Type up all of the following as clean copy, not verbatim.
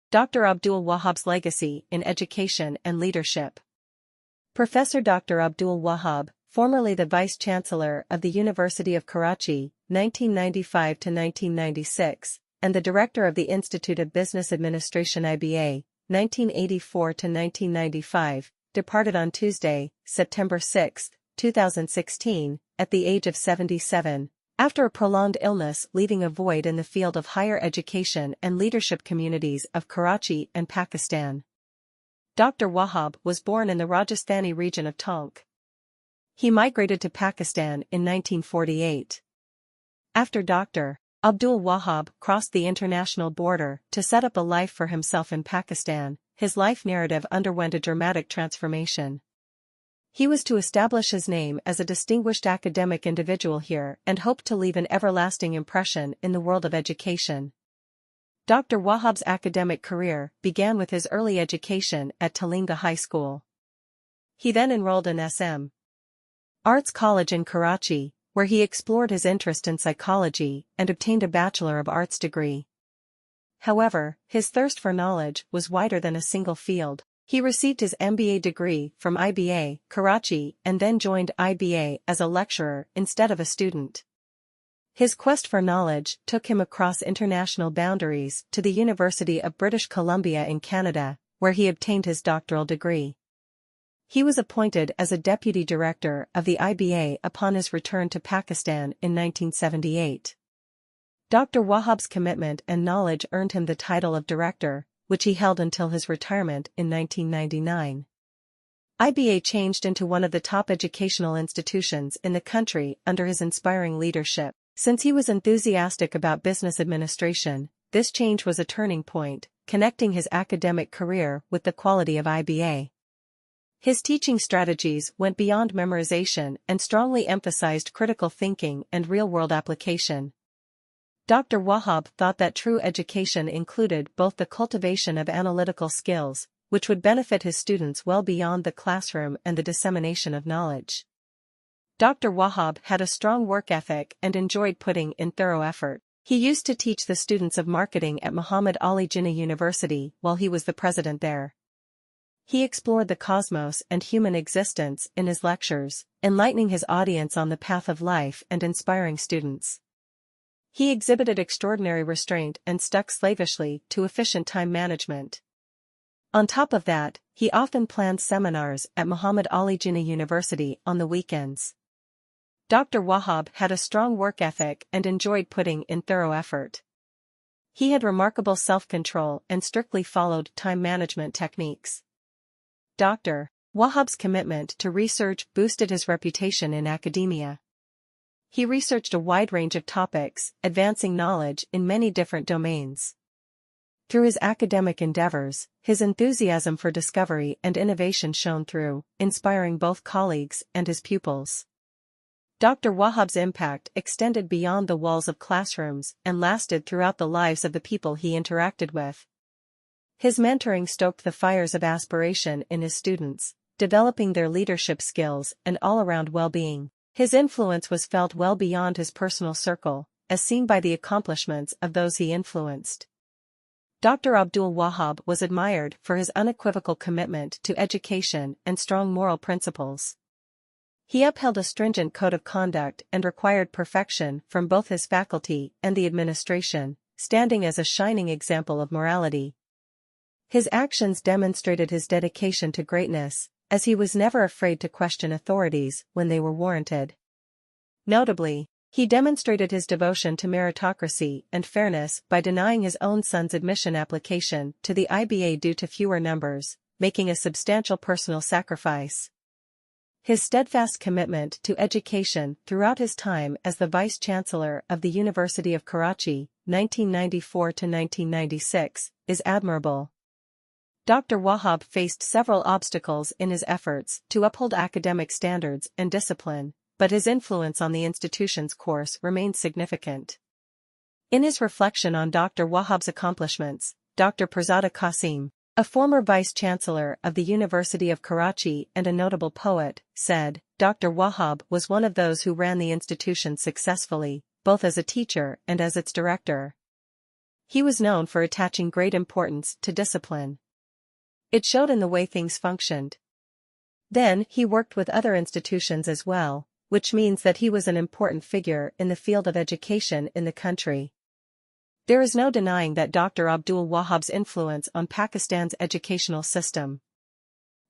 Dr. Abdul Wahab's legacy in education and leadership. Professor Dr. Abdul Wahab, formerly the Vice-Chancellor of the University of Karachi, 1995 to 1996, and the Director of the Institute of Business Administration IBA, 1984 to 1995, departed on Tuesday, September 6, 2016, at the age of 77, after a prolonged illness leaving a void in the field of higher education and leadership communities of Karachi and Pakistan. Dr. Wahab was born in the Rajasthani region of Tonk. He migrated to Pakistan in 1948. After Dr. Abdul Wahab crossed the international border to set up a life for himself in Pakistan, his life narrative underwent a dramatic transformation. He was to establish his name as a distinguished academic individual here and hoped to leave an everlasting impression in the world of education. Dr. Wahab's academic career began with his early education at Talinga High School. He then enrolled in SM Arts College in Karachi, where he explored his interest in psychology and obtained a Bachelor of Arts degree. However, his thirst for knowledge was wider than a single field. He received his MBA degree from IBA, Karachi, and then joined IBA as a lecturer instead of a student. His quest for knowledge took him across international boundaries to the University of British Columbia in Canada, where he obtained his doctoral degree. He was appointed as a deputy director of the IBA upon his return to Pakistan in 1978. Dr. Wahab's commitment and knowledge earned him the title of director, which he held until his retirement in 1999. IBA changed into one of the top educational institutions in the country under his inspiring leadership. Since he was enthusiastic about business administration, this change was a turning point, connecting his academic career with the quality of IBA. His teaching strategies went beyond memorization and strongly emphasized critical thinking and real-world application. Dr. Wahab thought that true education included both the cultivation of analytical skills, which would benefit his students well beyond the classroom, and the dissemination of knowledge. Dr. Wahab had a strong work ethic and enjoyed putting in thorough effort. He used to teach the students of marketing at Muhammad Ali Jinnah University while he was the president there. He explored the cosmos and human existence in his lectures, enlightening his audience on the path of life and inspiring students. He exhibited extraordinary restraint and stuck slavishly to efficient time management. On top of that, he often planned seminars at Muhammad Ali Jinnah University on the weekends. Dr. Wahab had a strong work ethic and enjoyed putting in thorough effort. He had remarkable self-control and strictly followed time management techniques. Dr. Wahab's commitment to research boosted his reputation in academia. He researched a wide range of topics, advancing knowledge in many different domains. Through his academic endeavors, his enthusiasm for discovery and innovation shone through, inspiring both colleagues and his pupils. Dr. Wahab's impact extended beyond the walls of classrooms and lasted throughout the lives of the people he interacted with. His mentoring stoked the fires of aspiration in his students, developing their leadership skills and all-around well-being. His influence was felt well beyond his personal circle, as seen by the accomplishments of those he influenced. Dr. Abdul Wahab was admired for his unequivocal commitment to education and strong moral principles. He upheld a stringent code of conduct and required perfection from both his faculty and the administration, standing as a shining example of morality. His actions demonstrated his dedication to greatness, as he was never afraid to question authorities when they were warranted. Notably, he demonstrated his devotion to meritocracy and fairness by denying his own son's admission application to the IBA due to fewer numbers, making a substantial personal sacrifice. His steadfast commitment to education throughout his time as the Vice-Chancellor of the University of Karachi, 1994 to 1996, is admirable. Dr. Wahab faced several obstacles in his efforts to uphold academic standards and discipline, but his influence on the institution's course remained significant. In his reflection on Dr. Wahab's accomplishments, Dr. Pirzada Qasim, a former vice-chancellor of the University of Karachi and a notable poet, said, "Dr. Wahab was one of those who ran the institution successfully, both as a teacher and as its director. He was known for attaching great importance to discipline. It showed in the way things functioned. Then, he worked with other institutions as well, which means that he was an important figure in the field of education in the country. There is no denying that Dr. Abdul Wahab's influence on Pakistan's educational system.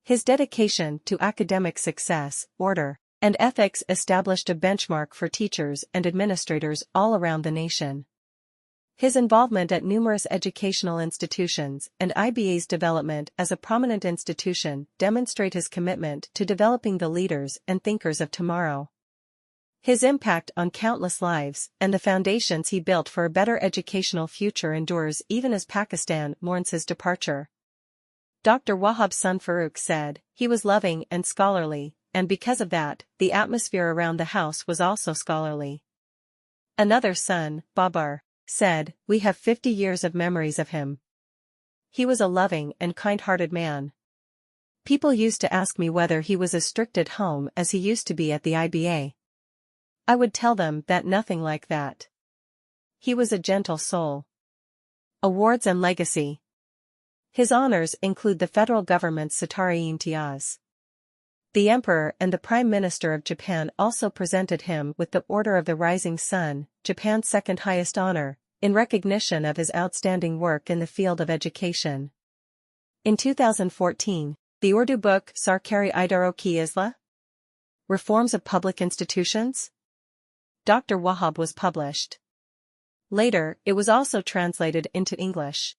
His dedication to academic success, order, and ethics established a benchmark for teachers and administrators all around the nation. His involvement at numerous educational institutions and IBA's development as a prominent institution demonstrate his commitment to developing the leaders and thinkers of tomorrow. His impact on countless lives and the foundations he built for a better educational future endures even as Pakistan mourns his departure. Dr. Wahab's son Farooq said, "He was loving and scholarly, and because of that, the atmosphere around the house was also scholarly." Another son, Babar, said, "We have 50 years of memories of him. He was a loving and kind-hearted man. People used to ask me whether he was as strict at home as he used to be at the IBA. I would tell them that nothing like that. He was a gentle soul." Awards and legacy. His honors include the federal government's Satara-e-Imtiaz. The Emperor and the Prime Minister of Japan also presented him with the Order of the Rising Sun, Japan's second highest honor, in recognition of his outstanding work in the field of education. In 2014, the Urdu book Sarkari Idaro Ki Isla? Reforms of Public Institutions? Dr. Wahab was published. Later, it was also translated into English.